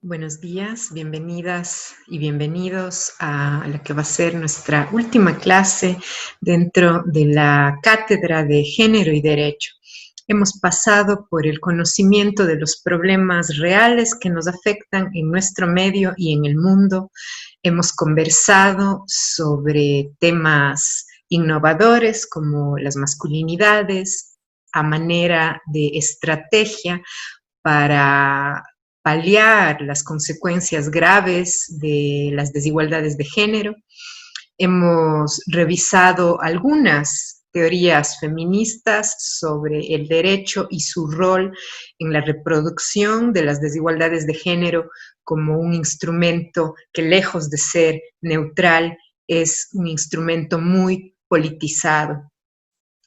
Buenos días, bienvenidas y bienvenidos a la que va a ser nuestra última clase dentro de la Cátedra de Género y Derecho. Hemos pasado por el conocimiento de los problemas reales que nos afectan en nuestro medio y en el mundo. Hemos conversado sobre temas innovadores como las masculinidades a manera de estrategia para paliar las consecuencias graves de las desigualdades de género. Hemos revisado algunas teorías feministas sobre el derecho y su rol en la reproducción de las desigualdades de género como un instrumento que, lejos de ser neutral, es un instrumento muy politizado.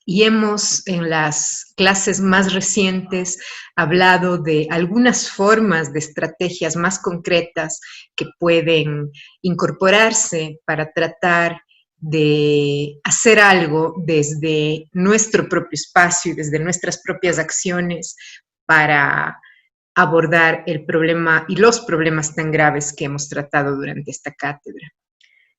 Y hemos en las clases más recientes hablado de algunas formas de estrategias más concretas que pueden incorporarse para tratar de hacer algo desde nuestro propio espacio y desde nuestras propias acciones para abordar el problema y los problemas tan graves que hemos tratado durante esta cátedra.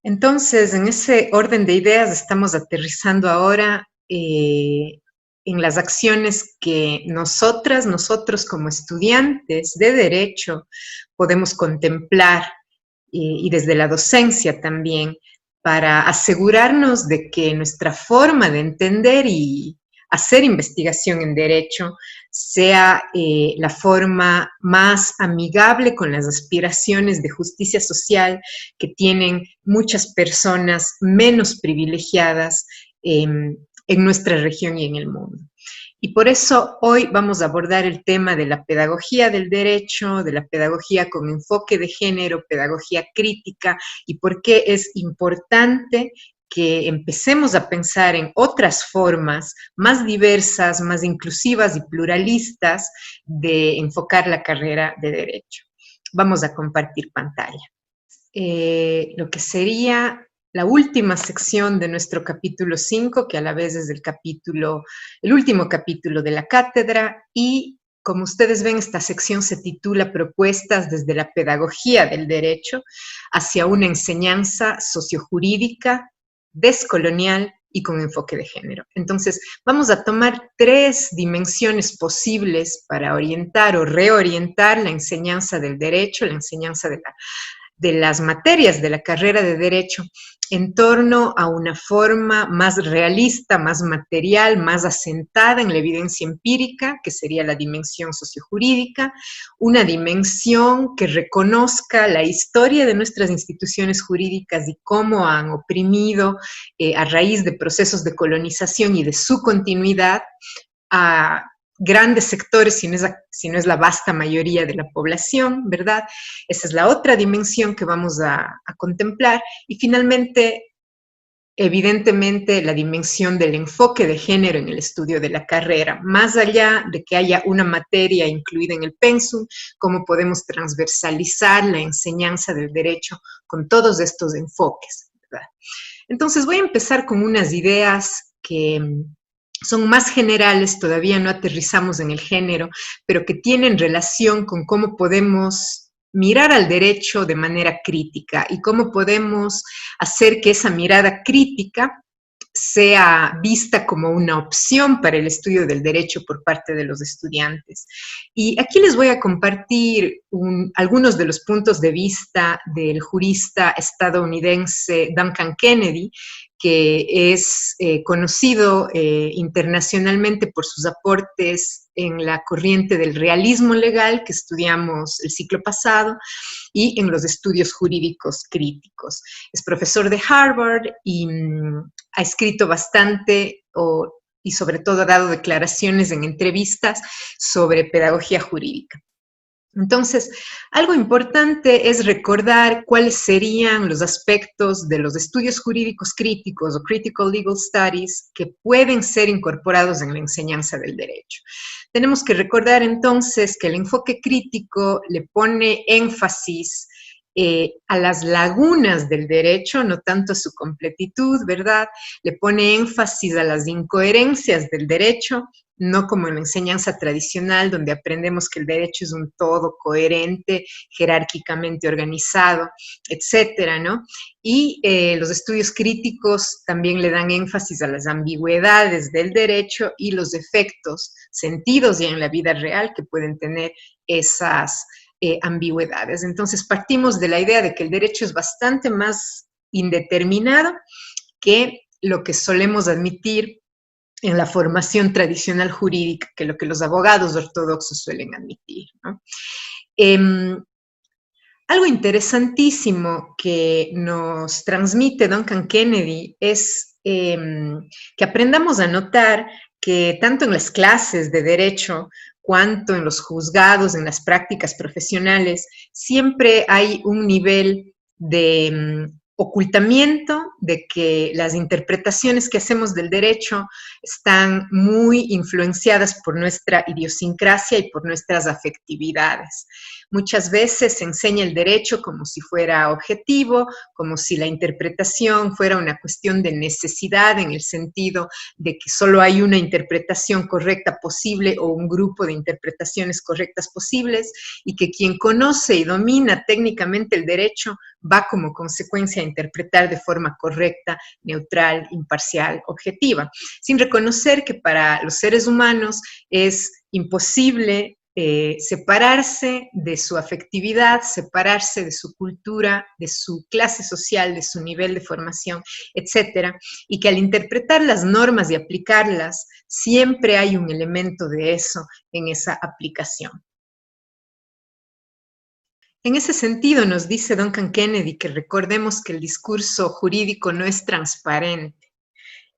Entonces, en ese orden de ideas estamos aterrizando ahora en las acciones que nosotros como estudiantes de Derecho podemos contemplar y desde la docencia también para asegurarnos de que nuestra forma de entender y hacer investigación en Derecho sea la forma más amigable con las aspiraciones de justicia social que tienen muchas personas menos privilegiadas en nuestra región y en el mundo. Y por eso hoy vamos a abordar el tema de la pedagogía del derecho, de la pedagogía con enfoque de género, pedagogía crítica, y por qué es importante que empecemos a pensar en otras formas más diversas, más inclusivas y pluralistas de enfocar la carrera de derecho. Vamos a compartir pantalla. Lo que sería la última sección de nuestro capítulo 5, que a la vez es el último capítulo de la cátedra, y como ustedes ven, esta sección se titula Propuestas desde la pedagogía del derecho hacia una enseñanza sociojurídica, descolonial y con enfoque de género. Entonces, vamos a tomar 3 dimensiones posibles para orientar o reorientar la enseñanza del derecho, la enseñanza de las materias de la carrera de Derecho en torno a una forma más realista, más material, más asentada en la evidencia empírica, que sería la dimensión sociojurídica, una dimensión que reconozca la historia de nuestras instituciones jurídicas y cómo han oprimido a raíz de procesos de colonización y de su continuidad a grandes sectores, si no es la vasta mayoría de la población, ¿verdad? Esa es la otra dimensión que vamos a contemplar. Y finalmente, evidentemente, la dimensión del enfoque de género en el estudio de la carrera, más allá de que haya una materia incluida en el pensum, cómo podemos transversalizar la enseñanza del derecho con todos estos enfoques, ¿verdad? Entonces, voy a empezar con unas ideas que son más generales, todavía no aterrizamos en el género, pero que tienen relación con cómo podemos mirar al derecho de manera crítica y cómo podemos hacer que esa mirada crítica sea vista como una opción para el estudio del derecho por parte de los estudiantes. Y aquí les voy a compartir algunos de los puntos de vista del jurista estadounidense Duncan Kennedy, que es conocido internacionalmente por sus aportes en la corriente del realismo legal que estudiamos el ciclo pasado y en los estudios jurídicos críticos. Es profesor de Harvard y ha escrito bastante y sobre todo ha dado declaraciones en entrevistas sobre pedagogía jurídica. Entonces, algo importante es recordar cuáles serían los aspectos de los estudios jurídicos críticos o critical legal studies que pueden ser incorporados en la enseñanza del derecho. Tenemos que recordar entonces que el enfoque crítico le pone énfasis a las lagunas del derecho, no tanto a su completitud, ¿verdad? Le pone énfasis a las incoherencias del derecho no como en la enseñanza tradicional, donde aprendemos que el derecho es un todo coherente, jerárquicamente organizado, etcétera, ¿no? Y los estudios críticos también le dan énfasis a las ambigüedades del derecho y los efectos sentidos ya en la vida real que pueden tener esas ambigüedades. Entonces partimos de la idea de que el derecho es bastante más indeterminado que lo que solemos admitir en la formación tradicional jurídica, que lo que los abogados ortodoxos suelen admitir, ¿no? Algo interesantísimo que nos transmite Duncan Kennedy es que aprendamos a notar que tanto en las clases de derecho cuanto en los juzgados, en las prácticas profesionales, siempre hay un nivel de ocultamiento de que las interpretaciones que hacemos del derecho están muy influenciadas por nuestra idiosincrasia y por nuestras afectividades. Muchas veces se enseña el derecho como si fuera objetivo, como si la interpretación fuera una cuestión de necesidad en el sentido de que solo hay una interpretación correcta posible o un grupo de interpretaciones correctas posibles y que quien conoce y domina técnicamente el derecho va como consecuencia a interpretar de forma correcta, neutral, imparcial, objetiva, sin reconocer que para los seres humanos es imposible separarse de su afectividad, separarse de su cultura, de su clase social, de su nivel de formación, etcétera, y que al interpretar las normas y aplicarlas, siempre hay un elemento de eso en esa aplicación. En ese sentido, nos dice Duncan Kennedy que recordemos que el discurso jurídico no es transparente,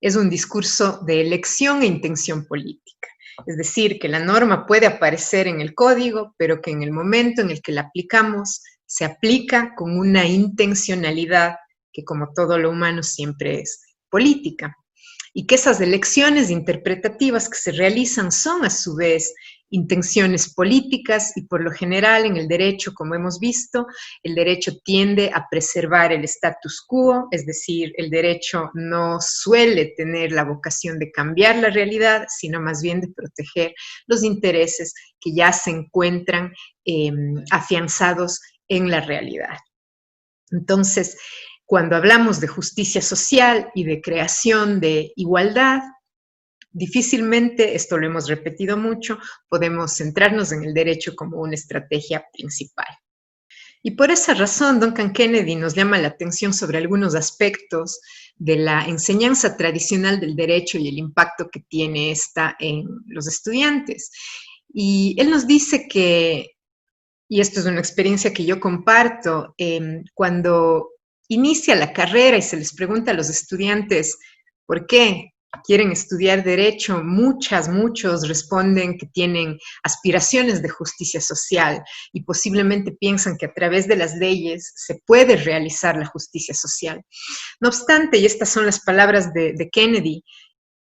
es un discurso de elección e intención política. Es decir, que la norma puede aparecer en el código, pero que en el momento en el que la aplicamos, se aplica con una intencionalidad que, como todo lo humano, siempre es política. Y que esas elecciones interpretativas que se realizan son, a su vez, intenciones políticas y por lo general en el derecho, como hemos visto, el derecho tiende a preservar el status quo, es decir, el derecho no suele tener la vocación de cambiar la realidad, sino más bien de proteger los intereses que ya se encuentran afianzados en la realidad. Entonces, cuando hablamos de justicia social y de creación de igualdad, difícilmente, esto lo hemos repetido mucho, podemos centrarnos en el derecho como una estrategia principal. Y por esa razón, Duncan Kennedy nos llama la atención sobre algunos aspectos de la enseñanza tradicional del derecho y el impacto que tiene esta en los estudiantes. Y él nos dice que, y esto es una experiencia que yo comparto, cuando inicia la carrera y se les pregunta a los estudiantes, ¿por qué quieren estudiar derecho? Muchos responden que tienen aspiraciones de justicia social y posiblemente piensan que a través de las leyes se puede realizar la justicia social. No obstante, y estas son las palabras de Kennedy,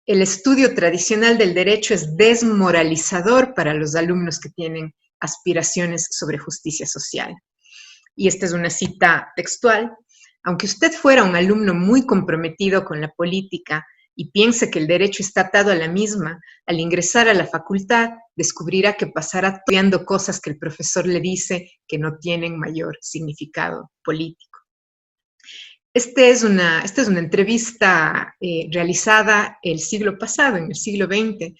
el estudio tradicional del derecho es desmoralizador para los alumnos que tienen aspiraciones sobre justicia social. Y esta es una cita textual. Aunque usted fuera un alumno muy comprometido con la política y piense que el derecho está atado a la misma, al ingresar a la facultad descubrirá que pasará estudiando cosas que el profesor le dice que no tienen mayor significado político. Esta es una entrevista realizada el siglo pasado, en el siglo XX,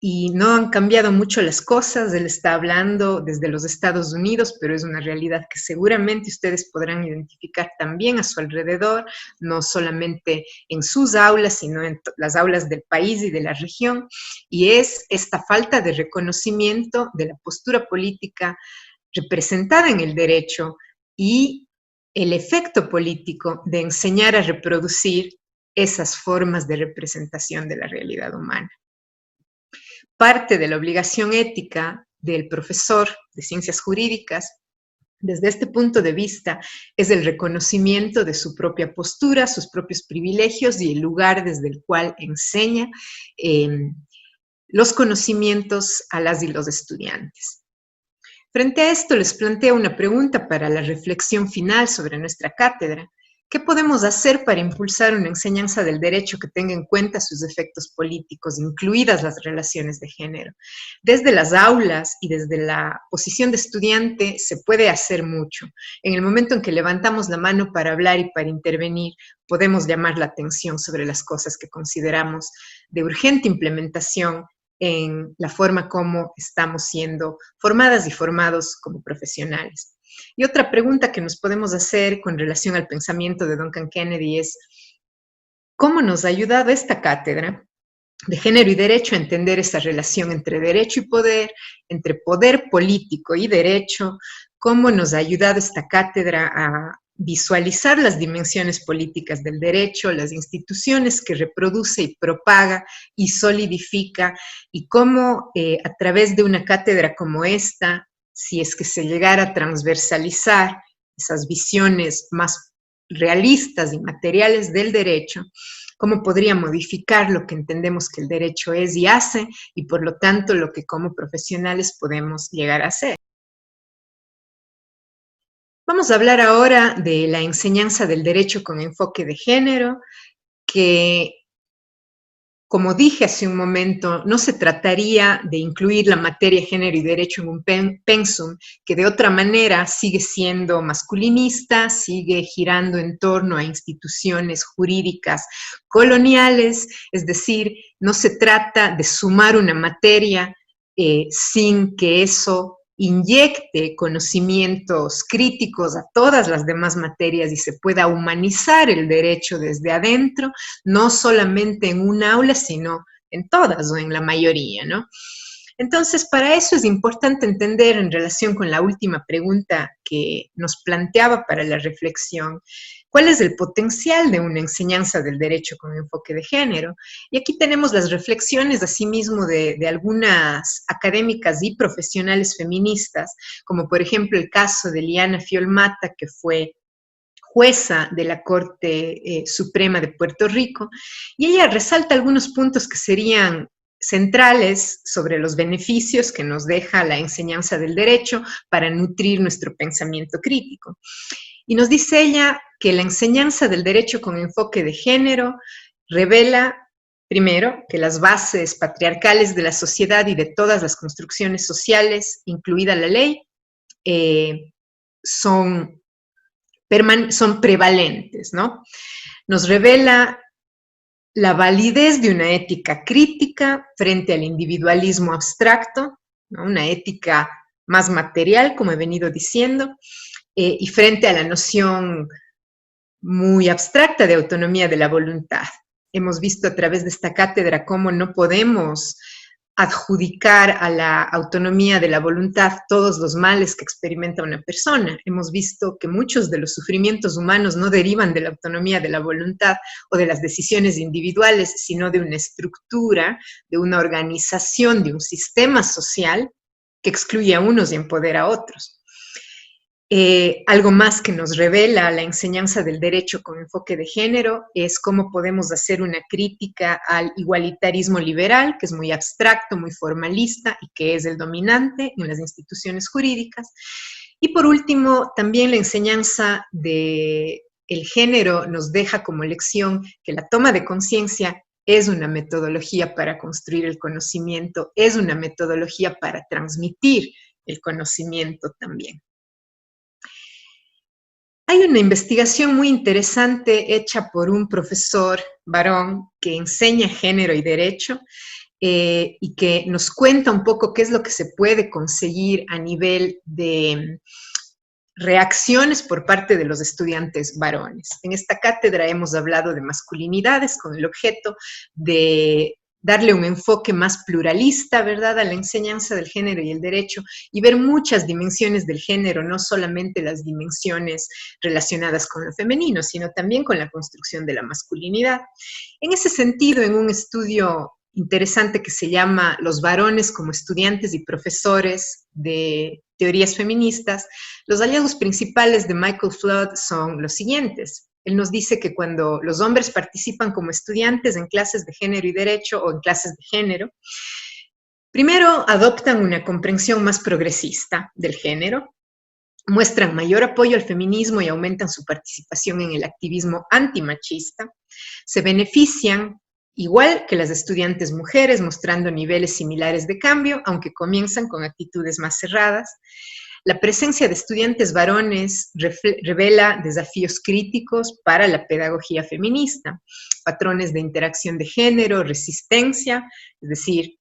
y no han cambiado mucho las cosas. Él está hablando desde los Estados Unidos, pero es una realidad que seguramente ustedes podrán identificar también a su alrededor, no solamente en sus aulas, sino en las aulas del país y de la región, y es esta falta de reconocimiento de la postura política representada en el derecho y el efecto político de enseñar a reproducir esas formas de representación de la realidad humana. Parte de la obligación ética del profesor de ciencias jurídicas, desde este punto de vista, es el reconocimiento de su propia postura, sus propios privilegios y el lugar desde el cual enseña los conocimientos a las y los estudiantes. Frente a esto, les planteo una pregunta para la reflexión final sobre nuestra cátedra. ¿Qué podemos hacer para impulsar una enseñanza del derecho que tenga en cuenta sus efectos políticos, incluidas las relaciones de género? Desde las aulas y desde la posición de estudiante se puede hacer mucho. En el momento en que levantamos la mano para hablar y para intervenir, podemos llamar la atención sobre las cosas que consideramos de urgente implementación en la forma como estamos siendo formadas y formados como profesionales. Y otra pregunta que nos podemos hacer con relación al pensamiento de Duncan Kennedy es, ¿cómo nos ha ayudado esta cátedra de género y derecho a entender esa relación entre derecho y poder, entre poder político y derecho? ¿Cómo nos ha ayudado esta cátedra a visualizar las dimensiones políticas del derecho, las instituciones que reproduce y propaga y solidifica, y cómo a través de una cátedra como esta, si es que se llegara a transversalizar esas visiones más realistas y materiales del derecho, cómo podría modificar lo que entendemos que el derecho es y hace, y por lo tanto lo que como profesionales podemos llegar a hacer. Vamos a hablar ahora de la enseñanza del derecho con enfoque de género, que, como dije hace un momento, no se trataría de incluir la materia género y derecho en un pensum que de otra manera sigue siendo masculinista, sigue girando en torno a instituciones jurídicas coloniales, es decir, no se trata de sumar una materia sin que eso inyecte conocimientos críticos a todas las demás materias y se pueda humanizar el derecho desde adentro, no solamente en un aula, sino en todas o en la mayoría, ¿no? Entonces, para eso es importante entender, en relación con la última pregunta que nos planteaba para la reflexión, ¿cuál es el potencial de una enseñanza del derecho con enfoque de género? Y aquí tenemos las reflexiones, asimismo, de algunas académicas y profesionales feministas, como por ejemplo el caso de Liana Fiolmata, que fue jueza de la Corte Suprema de Puerto Rico, y ella resalta algunos puntos que serían centrales sobre los beneficios que nos deja la enseñanza del derecho para nutrir nuestro pensamiento crítico. Y nos dice ella que la enseñanza del derecho con enfoque de género revela, primero, que las bases patriarcales de la sociedad y de todas las construcciones sociales, incluida la ley, son prevalentes, ¿no? Nos revela la validez de una ética crítica frente al individualismo abstracto, ¿no? Una ética más material, como he venido diciendo, y frente a la noción muy abstracta de autonomía de la voluntad. Hemos visto a través de esta cátedra cómo no podemos adjudicar a la autonomía de la voluntad todos los males que experimenta una persona. Hemos visto que muchos de los sufrimientos humanos no derivan de la autonomía de la voluntad o de las decisiones individuales, sino de una estructura, de una organización, de un sistema social que excluye a unos y empodera a otros. Algo más que nos revela la enseñanza del derecho con enfoque de género es cómo podemos hacer una crítica al igualitarismo liberal, que es muy abstracto, muy formalista y que es el dominante en las instituciones jurídicas. Y por último, también la enseñanza del género nos deja como lección que la toma de conciencia es una metodología para construir el conocimiento, es una metodología para transmitir el conocimiento también. Hay una investigación muy interesante hecha por un profesor varón que enseña género y derecho y que nos cuenta un poco qué es lo que se puede conseguir a nivel de reacciones por parte de los estudiantes varones. En esta cátedra hemos hablado de masculinidades con el objeto de darle un enfoque más pluralista, ¿verdad?, a la enseñanza del género y el derecho, y ver muchas dimensiones del género, no solamente las dimensiones relacionadas con lo femenino, sino también con la construcción de la masculinidad. En ese sentido, en un estudio interesante que se llama Los varones como estudiantes y profesores de teorías feministas, los hallazgos principales de Michael Flood son los siguientes. Él nos dice que cuando los hombres participan como estudiantes en clases de género y derecho o en clases de género, primero adoptan una comprensión más progresista del género, muestran mayor apoyo al feminismo y aumentan su participación en el activismo antimachista, se benefician igual que las estudiantes mujeres, mostrando niveles similares de cambio, aunque comienzan con actitudes más cerradas. La presencia de estudiantes varones revela desafíos críticos para la pedagogía feminista, patrones de interacción de género, resistencia, es decir,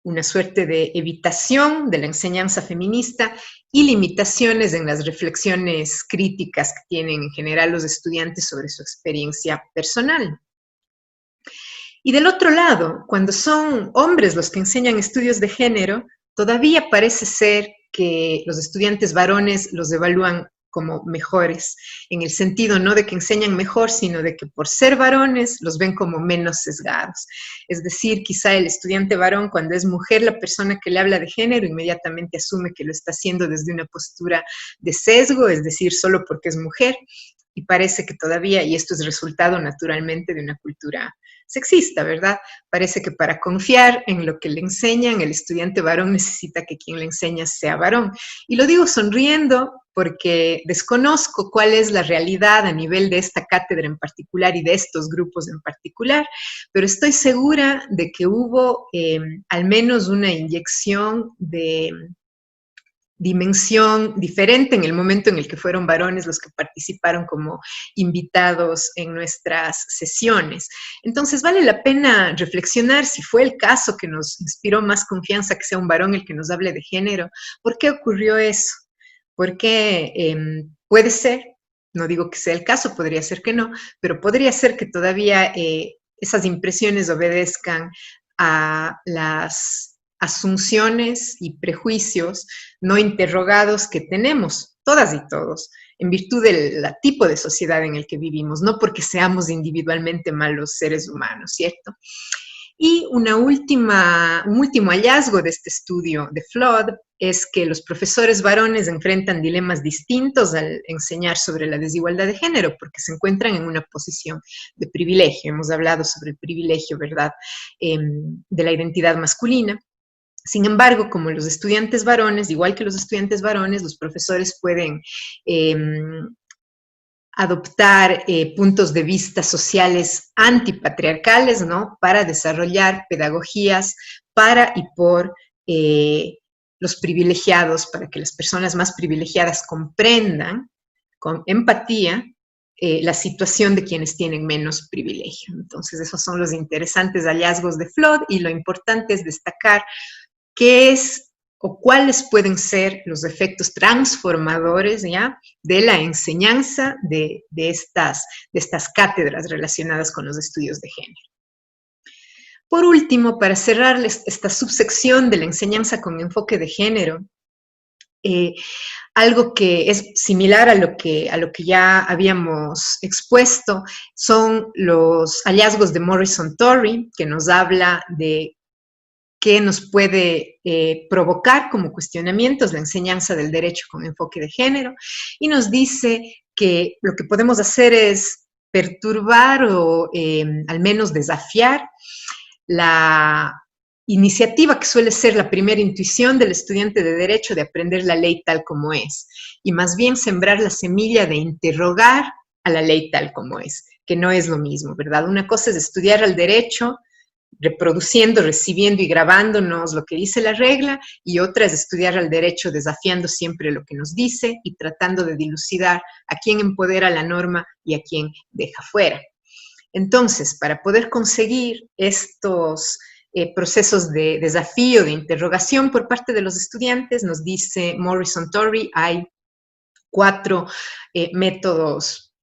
una suerte de evitación de la enseñanza feminista y limitaciones en las reflexiones críticas que tienen en general los estudiantes sobre su experiencia personal. Y del otro lado, cuando son hombres los que enseñan estudios de género, todavía parece ser que los estudiantes varones los evalúan como mejores, en el sentido no de que enseñan mejor, sino de que por ser varones los ven como menos sesgados. Es decir, quizá el estudiante varón, cuando es mujer la persona que le habla de género, inmediatamente asume que lo está haciendo desde una postura de sesgo, es decir, solo porque es mujer, y parece que todavía, y esto es resultado naturalmente de una cultura sexista, ¿verdad? Parece que para confiar en lo que le enseñan, el estudiante varón necesita que quien le enseña sea varón. Y lo digo sonriendo porque desconozco cuál es la realidad a nivel de esta cátedra en particular y de estos grupos en particular, pero estoy segura de que hubo al menos una inyección de dimensión diferente en el momento en el que fueron varones los que participaron como invitados en nuestras sesiones. Entonces vale la pena reflexionar si fue el caso que nos inspiró más confianza que sea un varón el que nos hable de género. ¿Por qué ocurrió eso? Porque puede ser, no digo que sea el caso, podría ser que no, pero podría ser que todavía esas impresiones obedezcan a las asunciones y prejuicios no interrogados que tenemos, todas y todos, en virtud del tipo de sociedad en el que vivimos, no porque seamos individualmente malos seres humanos, ¿cierto? Y un último hallazgo de este estudio de Flood es que los profesores varones enfrentan dilemas distintos al enseñar sobre la desigualdad de género, porque se encuentran en una posición de privilegio. Hemos hablado sobre el privilegio, ¿verdad?, de la identidad masculina. Sin embargo, como los estudiantes varones, igual que los estudiantes varones, los profesores pueden adoptar puntos de vista sociales antipatriarcales, ¿no?, para desarrollar pedagogías para y por los privilegiados, para que las personas más privilegiadas comprendan con empatía la situación de quienes tienen menos privilegio. Entonces, esos son los interesantes hallazgos de Flood y lo importante es destacar qué es o cuáles pueden ser los efectos transformadores, ¿ya?, de la enseñanza de estas cátedras relacionadas con los estudios de género. Por último, para cerrar esta subsección de la enseñanza con enfoque de género, algo que es similar a lo que ya habíamos expuesto son los hallazgos de Morrison-Torrey, que nos habla de qué nos puede provocar como cuestionamientos la enseñanza del derecho con enfoque de género, y nos dice que lo que podemos hacer es perturbar o al menos desafiar la iniciativa que suele ser la primera intuición del estudiante de derecho de aprender la ley tal como es, y más bien sembrar la semilla de interrogar a la ley tal como es, que no es lo mismo, ¿verdad? Una cosa es estudiar al derecho reproduciendo, recibiendo y grabándonos lo que dice la regla, y otra es estudiar al derecho desafiando siempre lo que nos dice y tratando de dilucidar a quién empodera la norma y a quién deja fuera. Entonces, para poder conseguir estos procesos de desafío, de interrogación por parte de los estudiantes, nos dice Morrison-Torrey, hay 4 métodos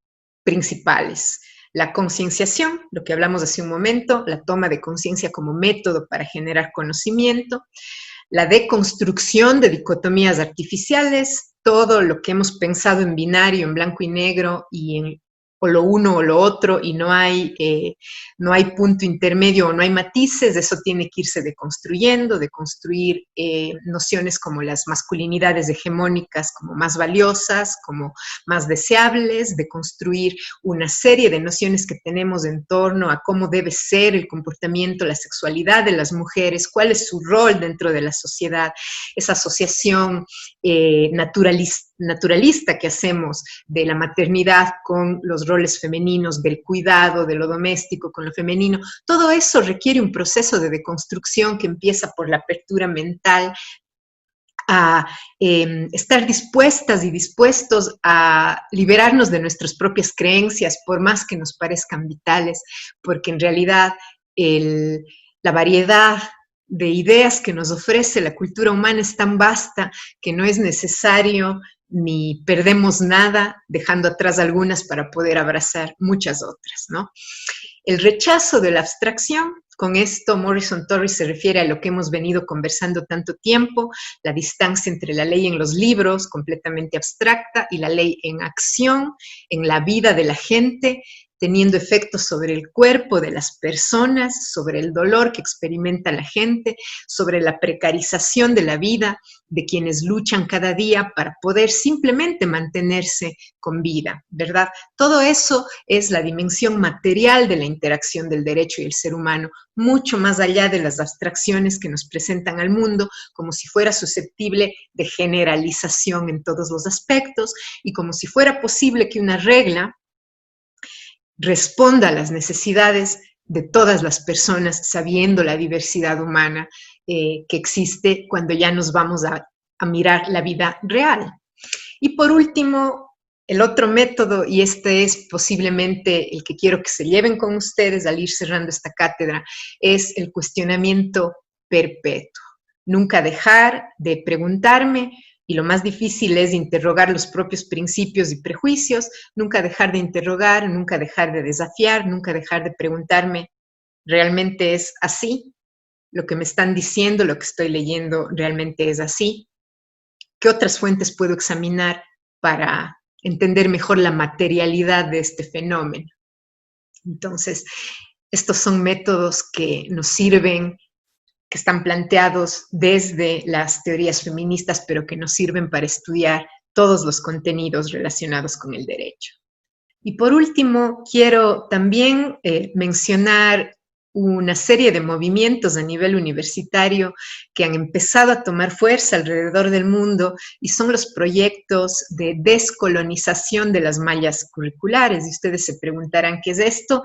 principales. La concienciación, lo que hablamos hace un momento, la toma de conciencia como método para generar conocimiento, la deconstrucción de dicotomías artificiales, todo lo que hemos pensado en binario, en blanco y negro, y en o lo uno o lo otro, y no hay punto intermedio o no hay matices, eso tiene que irse deconstruyendo, de construir nociones como las masculinidades hegemónicas como más valiosas, como más deseables, de construir una serie de nociones que tenemos en torno a cómo debe ser el comportamiento, la sexualidad de las mujeres, cuál es su rol dentro de la sociedad, esa asociación naturalista naturalista que hacemos de la maternidad con los roles femeninos, del cuidado, de lo doméstico con lo femenino, todo eso requiere un proceso de deconstrucción que empieza por la apertura mental, a estar dispuestas y dispuestos a liberarnos de nuestras propias creencias, por más que nos parezcan vitales, porque en realidad la variedad de ideas que nos ofrece la cultura humana es tan vasta que no es necesario ni perdemos nada dejando atrás algunas para poder abrazar muchas otras, ¿no? El rechazo de la abstracción, con esto Morrison Torres se refiere a lo que hemos venido conversando tanto tiempo, la distancia entre la ley en los libros, completamente abstracta, y la ley en acción, en la vida de la gente, teniendo efectos sobre el cuerpo de las personas, sobre el dolor que experimenta la gente, sobre la precarización de la vida de quienes luchan cada día para poder simplemente mantenerse con vida, ¿verdad? Todo eso es la dimensión material de la interacción del derecho y el ser humano, mucho más allá de las abstracciones que nos presentan al mundo, como si fuera susceptible de generalización en todos los aspectos y como si fuera posible que una regla responda a las necesidades de todas las personas, sabiendo la diversidad humana que existe cuando ya nos vamos a mirar la vida real. Y por último, el otro método, y este es posiblemente el que quiero que se lleven con ustedes al ir cerrando esta cátedra, es el cuestionamiento perpetuo. Nunca dejar de preguntarme, y lo más difícil es interrogar los propios principios y prejuicios, nunca dejar de interrogar, nunca dejar de desafiar, nunca dejar de preguntarme, ¿realmente es así? Lo que me están diciendo, lo que estoy leyendo, ¿realmente es así? ¿Qué otras fuentes puedo examinar para entender mejor la materialidad de este fenómeno? Entonces, estos son métodos que nos sirven, que están planteados desde las teorías feministas, pero que nos sirven para estudiar todos los contenidos relacionados con el derecho. Y por último, quiero también mencionar una serie de movimientos a nivel universitario que han empezado a tomar fuerza alrededor del mundo y son los proyectos de descolonización de las mallas curriculares. Y ustedes se preguntarán, ¿qué es esto?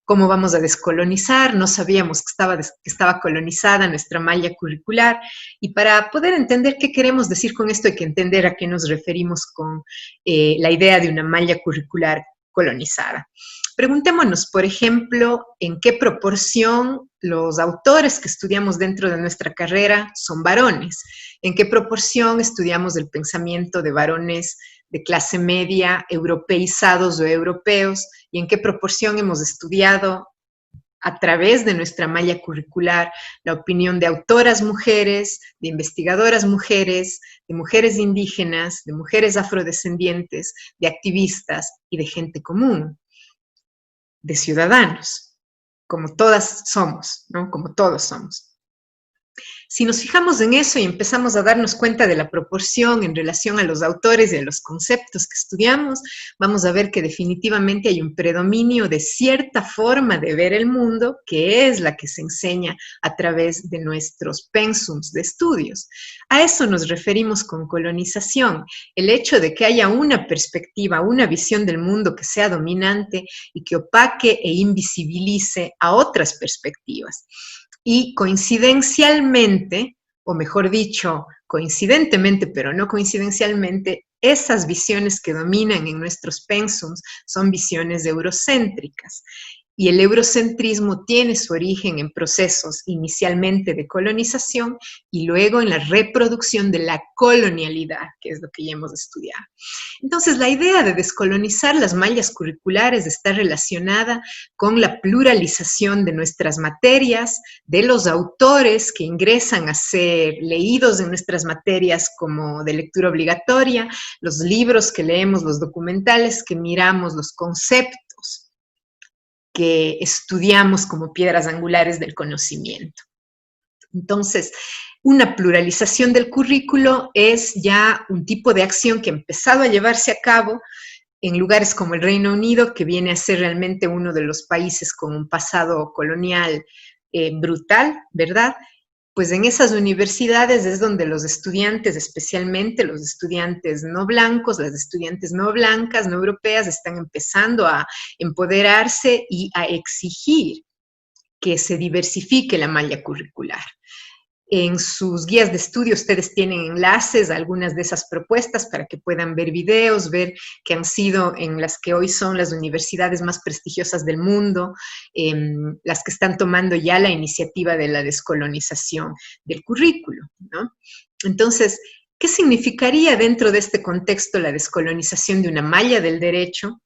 ¿Cómo vamos a descolonizar? No sabíamos que estaba colonizada nuestra malla curricular. Y para poder entender qué queremos decir con esto, hay que entender a qué nos referimos con la idea de una malla curricular colonizada. Preguntémonos, por ejemplo, en qué proporción los autores que estudiamos dentro de nuestra carrera son varones, en qué proporción estudiamos el pensamiento de varones de clase media, europeizados o europeos, y en qué proporción hemos estudiado a través de nuestra malla curricular la opinión de autoras mujeres, de investigadoras mujeres, de mujeres indígenas, de mujeres afrodescendientes, de activistas y de gente común, de ciudadanos, como todas somos, ¿no? Como todos somos. Si nos fijamos en eso y empezamos a darnos cuenta de la proporción en relación a los autores y a los conceptos que estudiamos, vamos a ver que definitivamente hay un predominio de cierta forma de ver el mundo, que es la que se enseña a través de nuestros pensums de estudios. A eso nos referimos con colonización, el hecho de que haya una perspectiva, una visión del mundo que sea dominante y que opaque e invisibilice a otras perspectivas. Y coincidencialmente, o mejor dicho, coincidentemente, pero no coincidencialmente, esas visiones que dominan en nuestros pensums son visiones eurocéntricas. Y el eurocentrismo tiene su origen en procesos inicialmente de colonización y luego en la reproducción de la colonialidad, que es lo que ya hemos estudiado. Entonces, la idea de descolonizar las mallas curriculares está relacionada con la pluralización de nuestras materias, de los autores que ingresan a ser leídos en nuestras materias como de lectura obligatoria, los libros que leemos, los documentales que miramos, los conceptos que estudiamos como piedras angulares del conocimiento. Entonces, una pluralización del currículo es ya un tipo de acción que ha empezado a llevarse a cabo en lugares como el Reino Unido, que viene a ser realmente uno de los países con un pasado colonial brutal, ¿verdad? pues en esas universidades es donde los estudiantes, especialmente los estudiantes no blancos, las estudiantes no blancas, no europeas, están empezando a empoderarse y a exigir que se diversifique la malla curricular. En sus guías de estudio ustedes tienen enlaces a algunas de esas propuestas para que puedan ver videos, ver que han sido en las que hoy son las universidades más prestigiosas del mundo, las que están tomando ya la iniciativa de la descolonización del currículo, ¿no? Entonces, ¿qué significaría dentro de este contexto la descolonización de una malla del derecho,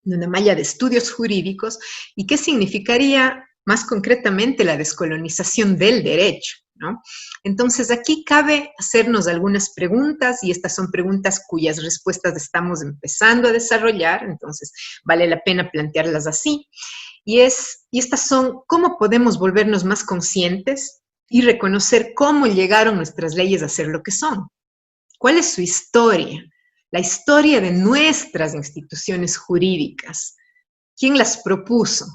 de una malla de estudios jurídicos, y qué significaría más concretamente la descolonización del derecho, ¿no? Entonces, aquí cabe hacernos algunas preguntas, y estas son preguntas cuyas respuestas estamos empezando a desarrollar, entonces vale la pena plantearlas así. Y estas son, ¿cómo podemos volvernos más conscientes y reconocer cómo llegaron nuestras leyes a ser lo que son? ¿Cuál es su historia? La historia de nuestras instituciones jurídicas. ¿Quién las propuso?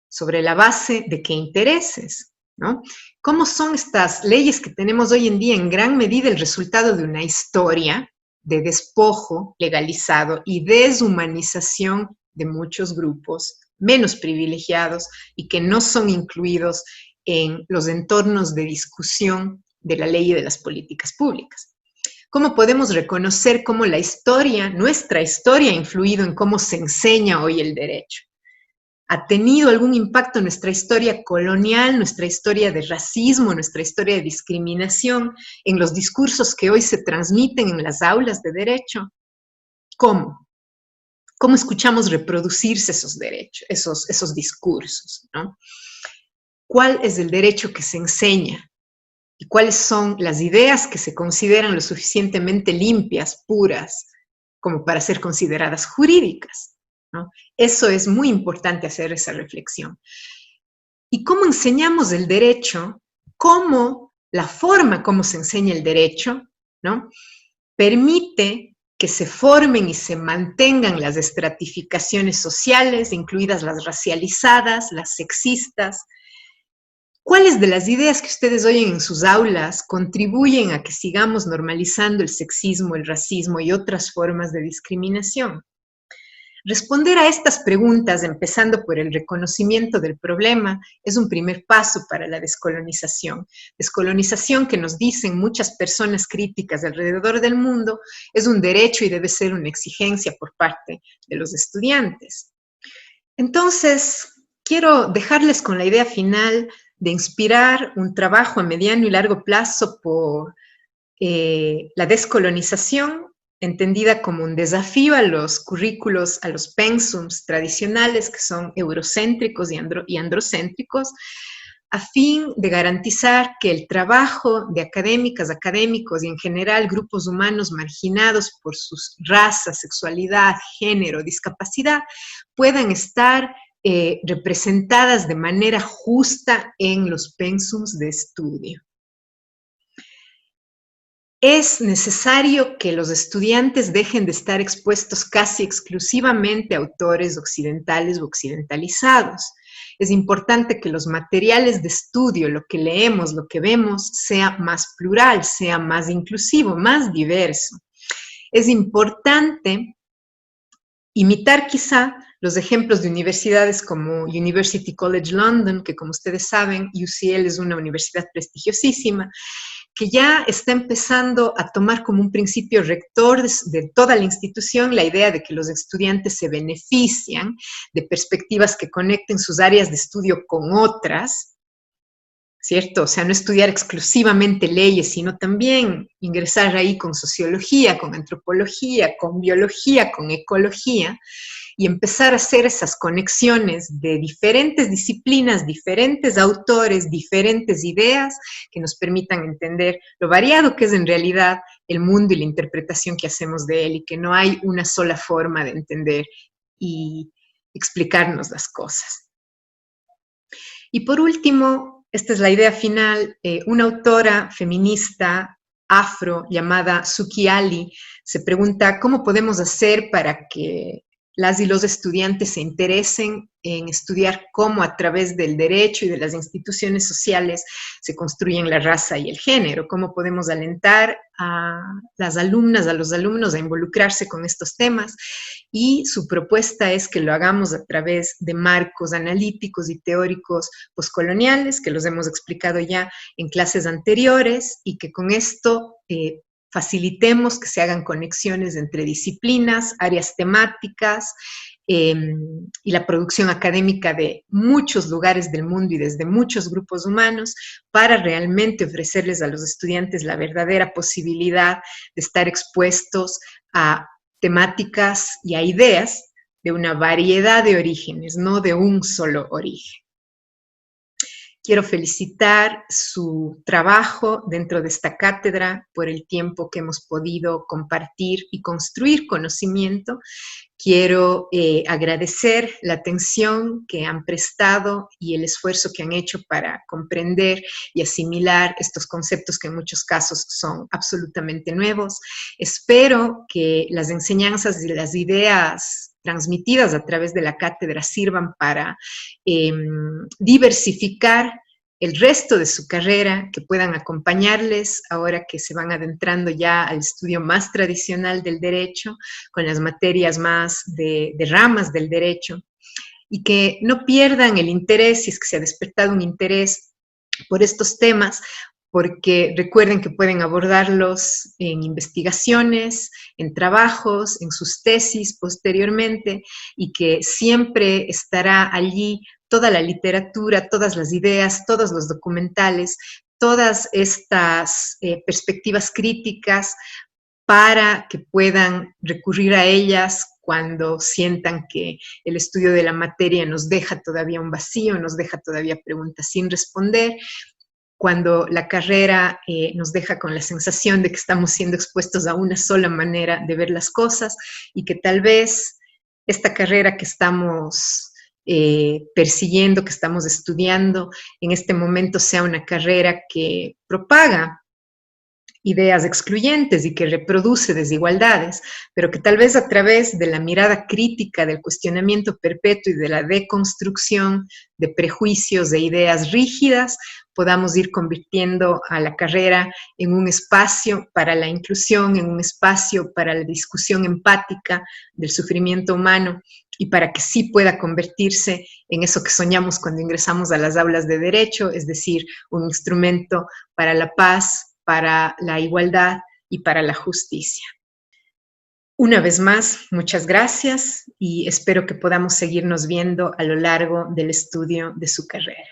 ¿Sobre la base de qué intereses? ¿No? ¿Cómo son estas leyes que tenemos hoy en día en gran medida el resultado de una historia de despojo legalizado y deshumanización de muchos grupos menos privilegiados y que no son incluidos en los entornos de discusión de la ley y de las políticas públicas? ¿Cómo podemos reconocer cómo la historia, nuestra historia, ha influido en cómo se enseña hoy el derecho? ¿Ha tenido algún impacto en nuestra historia colonial, nuestra historia de racismo, nuestra historia de discriminación, en los discursos que hoy se transmiten en las aulas de derecho? ¿Cómo? ¿Cómo escuchamos reproducirse esos derechos, esos discursos, ¿no? ¿Cuál es el derecho que se enseña? ¿Y cuáles son las ideas que se consideran lo suficientemente limpias, puras, como para ser consideradas jurídicas, ¿no? Eso es muy importante hacer esa reflexión. ¿Y cómo enseñamos el derecho? ¿Cómo la forma como se enseña el derecho, ¿no?, permite que se formen y se mantengan las estratificaciones sociales, incluidas las racializadas, las sexistas? ¿Cuáles de las ideas que ustedes oyen en sus aulas contribuyen a que sigamos normalizando el sexismo, el racismo y otras formas de discriminación? Responder a estas preguntas, empezando por el reconocimiento del problema, es un primer paso para la descolonización. Descolonización que nos dicen muchas personas críticas alrededor del mundo es un derecho y debe ser una exigencia por parte de los estudiantes. Entonces, quiero dejarles con la idea final de inspirar un trabajo a mediano y largo plazo por la descolonización, entendida como un desafío a los currículos, a los pensums tradicionales que son eurocéntricos y androcéntricos, a fin de garantizar que el trabajo de académicas, académicos y en general grupos humanos marginados por sus razas, sexualidad, género, discapacidad, puedan estar representadas de manera justa en los pensums de estudio. Es necesario que los estudiantes dejen de estar expuestos casi exclusivamente a autores occidentales o occidentalizados. Es importante que los materiales de estudio, lo que leemos, lo que vemos, sea más plural, sea más inclusivo, más diverso. Es importante imitar quizá los ejemplos de universidades como University College London, que como ustedes saben, UCL es una universidad prestigiosísima, que ya está empezando a tomar como un principio rector de toda la institución la idea de que los estudiantes se benefician de perspectivas que conecten sus áreas de estudio con otras, ¿cierto? O sea, no estudiar exclusivamente leyes, sino también ingresar ahí con sociología, con antropología, con biología, con ecología, y empezar a hacer esas conexiones de diferentes disciplinas, diferentes autores, diferentes ideas que nos permitan entender lo variado que es en realidad el mundo y la interpretación que hacemos de él, y que no hay una sola forma de entender y explicarnos las cosas. Y por último, esta es la idea final, una autora feminista afro llamada Suki Ali se pregunta cómo podemos hacer para que las y los estudiantes se interesen en estudiar cómo a través del derecho y de las instituciones sociales se construyen la raza y el género, cómo podemos alentar a las alumnas, a los alumnos a involucrarse con estos temas, y su propuesta es que lo hagamos a través de marcos analíticos y teóricos poscoloniales, que los hemos explicado ya en clases anteriores, y que con esto facilitemos que se hagan conexiones entre disciplinas, áreas temáticas y la producción académica de muchos lugares del mundo y desde muchos grupos humanos para realmente ofrecerles a los estudiantes la verdadera posibilidad de estar expuestos a temáticas y a ideas de una variedad de orígenes, no de un solo origen. Quiero felicitar su trabajo dentro de esta cátedra por el tiempo que hemos podido compartir y construir conocimiento. Quiero agradecer la atención que han prestado y el esfuerzo que han hecho para comprender y asimilar estos conceptos que en muchos casos son absolutamente nuevos. Espero que las enseñanzas y las ideas transmitidas a través de la cátedra sirvan para diversificar el resto de su carrera, que puedan acompañarles ahora que se van adentrando ya al estudio más tradicional del derecho, con las materias más de ramas del derecho, y que no pierdan el interés, si es que se ha despertado un interés por estos temas, porque recuerden que pueden abordarlos en investigaciones, en trabajos, en sus tesis posteriormente, y que siempre estará allí toda la literatura, todas las ideas, todos los documentales, todas estas perspectivas críticas para que puedan recurrir a ellas cuando sientan que el estudio de la materia nos deja todavía un vacío, nos deja todavía preguntas sin responder, cuando la carrera nos deja con la sensación de que estamos siendo expuestos a una sola manera de ver las cosas y que tal vez esta carrera que estamos persiguiendo, que estamos estudiando, en este momento sea una carrera que propaga ideas excluyentes y que reproduce desigualdades, pero que tal vez a través de la mirada crítica, del cuestionamiento perpetuo y de la deconstrucción de prejuicios, de ideas rígidas, podamos ir convirtiendo a la carrera en un espacio para la inclusión, en un espacio para la discusión empática del sufrimiento humano y para que sí pueda convertirse en eso que soñamos cuando ingresamos a las aulas de derecho, es decir, un instrumento para la paz, para la igualdad y para la justicia. Una vez más, muchas gracias y espero que podamos seguirnos viendo a lo largo del estudio de su carrera.